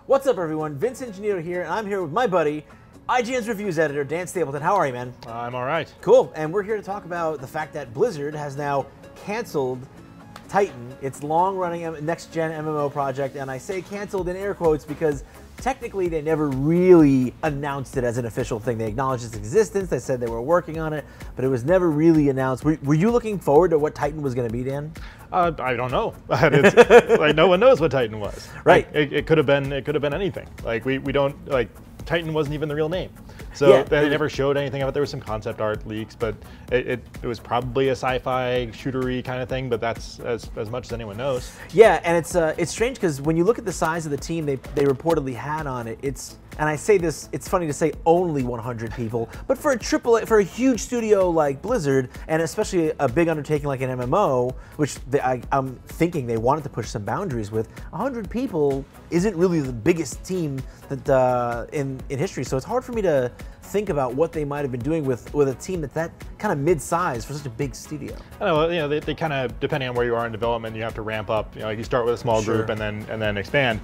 What's up, everyone? Vince Engineer here, and I'm here with my buddy, IGN's reviews editor, Dan Stapleton. How are you, man? I'm all right. Cool, and we're here to talk about the fact that Blizzard has now canceled Titan, its long-running next-gen MMO project, and I say canceled in air quotes because technically they never really announced it as an official thing. They acknowledged its existence, they said they were working on it, but it was never really announced. Were you looking forward to what Titan was going to be, Dan? I don't know. Like, no one knows what Titan was. Right. Like, it could have been anything. Like we don't like. Titan wasn't even the real name. So yeah, they never showed anything of it. There was some concept art leaks, but it was probably a sci-fi shootery kind of thing, but that's as much as anyone knows. Yeah, and it's strange because when you look at the size of the team they reportedly had on it, and I say this, it's funny to say only 100 people, but for a huge studio like Blizzard, and especially a big undertaking like an MMO, which I'm thinking they wanted to push some boundaries with, 100 people isn't really the biggest team that in history. So it's hard for me to think about what they might have been doing with a team that's that kind of mid-size for such a big studio. I know, you know, they kind of, depending on where you are in development, you have to ramp up. You know, like you start with a small group and then expand.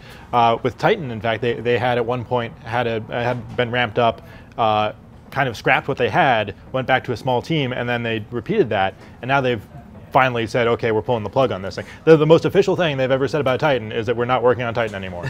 With Titan, in fact, they had at one point had been ramped up, kind of scrapped what they had, went back to a small team, and then they repeated that, and now they've finally said, okay, we're pulling the plug on this thing. The most official thing they've ever said about Titan is that we're not working on Titan anymore.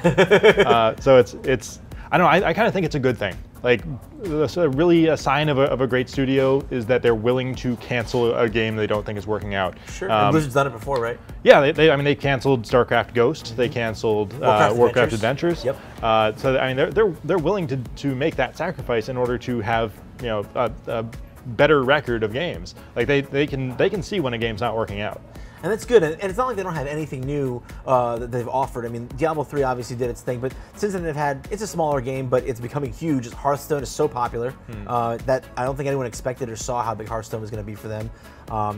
So it's I don't know, I kind of think it's a good thing. Like, really a sign of a great studio is that they're willing to cancel a game they don't think is working out. Sure, and Blizzard's done it before, right? Yeah, I mean, they canceled StarCraft Ghost, they canceled Warcraft Adventures. Yep. So I mean, they're willing to make that sacrifice in order to have, you know, a better record of games. Like they can see when a game's not working out. And that's good, and it's not like they don't have anything new that they've offered. I mean, Diablo 3 obviously did its thing, but since then they've had, it's a smaller game, but it's becoming huge. Hearthstone is so popular that I don't think anyone expected or saw how big Hearthstone was going to be for them.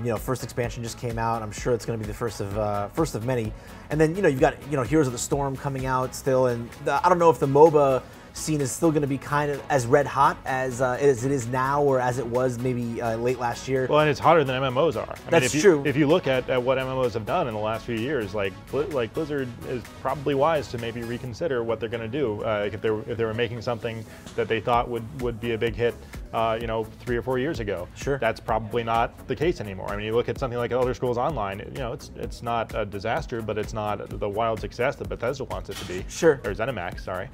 You know, first expansion just came out. I'm sure it's going to be the first of many. And then, you know, you've got, you know, Heroes of the Storm coming out still, and I don't know if the MOBA scene is still going to be kind of as red hot as it is now, or as it was maybe late last year. Well, and it's hotter than MMOs are. That's true. If you look at what MMOs have done in the last few years, like Blizzard is probably wise to maybe reconsider what they're going to do. Like if they were making something that they thought would be a big hit, you know, 3 or 4 years ago. Sure. That's probably not the case anymore. I mean, you look at something like Elder Scrolls Online. You know, it's not a disaster, but it's not the wild success that Bethesda wants it to be. Sure. Or ZeniMax, sorry.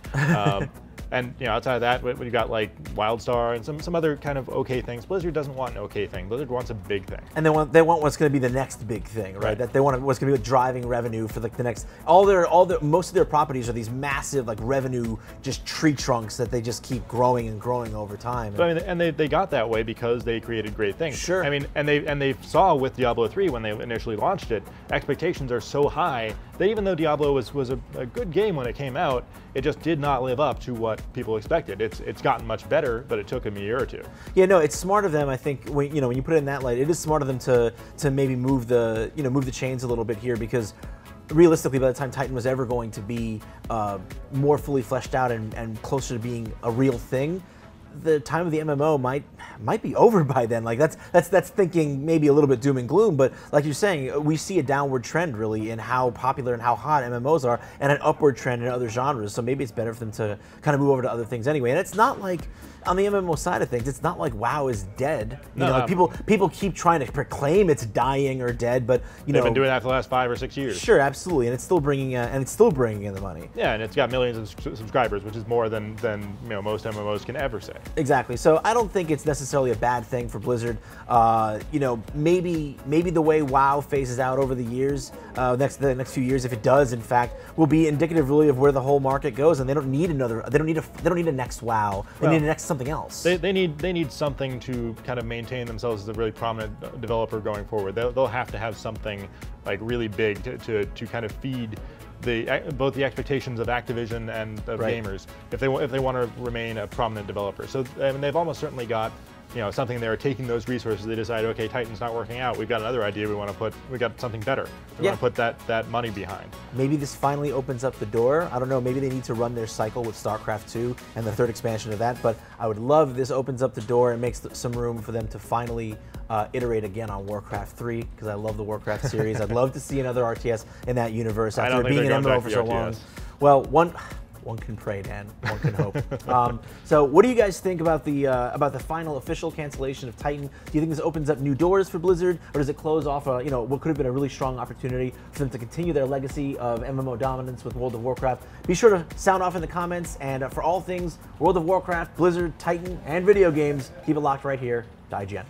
And you know, outside of that, when you got like WildStar and some other kind of okay things, Blizzard doesn't want an okay thing. Blizzard wants a big thing. And they want what's going to be the next big thing, right? That they want what's going to be driving revenue for like the next. Most of their properties are these massive like revenue just tree trunks that they just keep growing and growing over time. But I mean, and they got that way because they created great things. Sure. I mean, and they saw with Diablo 3 when they initially launched it, expectations are so high that even though Diablo was a good game when it came out, it just did not live up to what people expected. It's gotten much better, but it took them a year or two. Yeah, no, it's smart of them. I think when you put it in that light, it is smart of them to maybe move the chains a little bit here, because realistically, by the time Titan was ever going to be more fully fleshed out and closer to being a real thing, the time of the MMO might be over by then. Like that's thinking maybe a little bit doom and gloom, but like you're saying, we see a downward trend really in how popular and how hot MMOs are, and an upward trend in other genres. So maybe it's better for them to kind of move over to other things anyway. And it's not like on the MMO side of things, it's not like WoW is dead. You know, like people keep trying to proclaim it's dying or dead, but you know they've been doing that for the last 5 or 6 years. Sure, absolutely, and it's still bringing in the money. Yeah, and it's got millions of subscribers, which is more than you know most MMOs can ever say. Exactly. So I don't think it's necessarily a bad thing for Blizzard. You know, maybe the way WoW phases out over the years, the next few years, if it does, in fact, will be indicative really of where the whole market goes, and they don't need a next WoW. They need a next something else. They need something to kind of maintain themselves as a really prominent developer going forward. They'll have to have something like really big to kind of feed both the expectations of Activision and of gamers if they want to remain a prominent developer. So I mean, they've almost certainly got, you know, something there, taking those resources. They decide, okay, Titan's not working out. We've got another idea. We got something better. We want to put that money behind. Maybe this finally opens up the door. I don't know. Maybe they need to run their cycle with StarCraft 2 and the third expansion of that. But I would love if this opens up the door and makes some room for them to finally iterate again on Warcraft 3, because I love the Warcraft series. I'd love to see another RTS in that universe after being an MMO for so long. Well, One can pray, Dan. One can hope. So, what do you guys think about the final official cancellation of Titan? Do you think this opens up new doors for Blizzard, or does it close off what could have been a really strong opportunity for them to continue their legacy of MMO dominance with World of Warcraft? Be sure to sound off in the comments, and for all things World of Warcraft, Blizzard, Titan, and video games, keep it locked right here to IGN.